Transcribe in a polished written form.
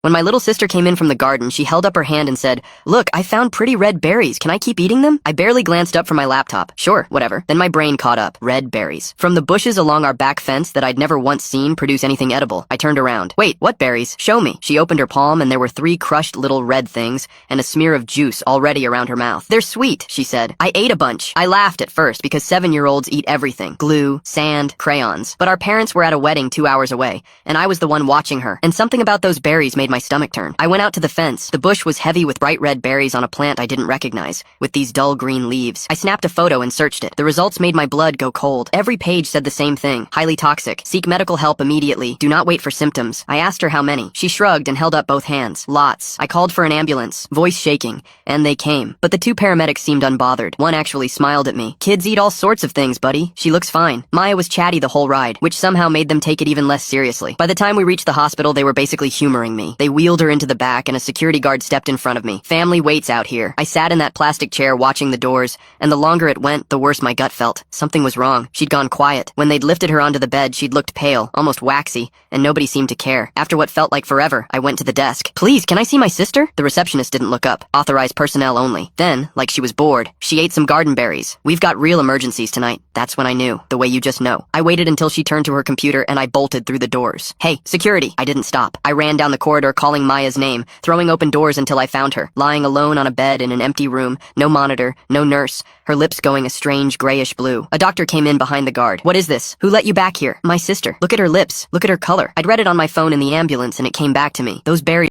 When my little sister came in from the garden, she held up her hand and said, "Look, I found pretty red berries. Can I keep eating them?" I barely glanced up from my laptop. Sure, whatever. Then my brain caught up. Red berries. From the bushes along our back fence that I'd never once seen produce anything edible, I turned around. "Wait, what berries? Show me." She opened her palm and there were 3 crushed little red things and a smear of juice already around her mouth. "They're sweet," she said. I ate a bunch. I laughed at first because 7-year-olds eat everything. Glue, sand, crayons. But our parents were at a wedding 2 hours away, and I was the one watching her, and something about those berries made my stomach turn. I went out to the fence. The bush was heavy with bright red berries on a plant I didn't recognize, with these dull green leaves. I snapped a photo and searched it. The results made my blood go cold. Every page said the same thing. Highly toxic. Seek medical help immediately. Do not wait for symptoms. I asked her how many. She shrugged and held up both hands. Lots. I called for an ambulance, voice shaking, and they came. But the 2 paramedics seemed unbothered. One actually smiled at me. "Kids eat all sorts of things, buddy. She looks fine." Maya was chatty the whole ride, which somehow made them take it even less seriously. By the time we reached the hospital, they were basically humoring me. They wheeled her into the back and a security guard stepped in front of me. "Family waits out here." I sat in that plastic chair watching the doors, and the longer it went, the worse my gut felt. Something was wrong. She'd gone quiet. When they'd lifted her onto the bed, she'd looked pale, almost waxy, and nobody seemed to care. After what felt like forever, I went to the desk. "Please, can I see my sister?" The receptionist didn't look up. "Authorized personnel only." Then, like she was bored, she ate some garden berries. "We've got real emergencies tonight." That's when I knew, the way you just know. I waited until she turned to her computer and I bolted through the doors. "Hey, security!" I didn't stop. I ran down the corridor calling Maya's name, throwing open doors until I found her, lying alone on a bed in an empty room, no monitor, no nurse, her lips going a strange grayish blue. A doctor came in behind the guard. "What is this? Who let you back here?" "My sister. Look at her lips. Look at her color." I'd read it on my phone in the ambulance and it came back to me. Those berries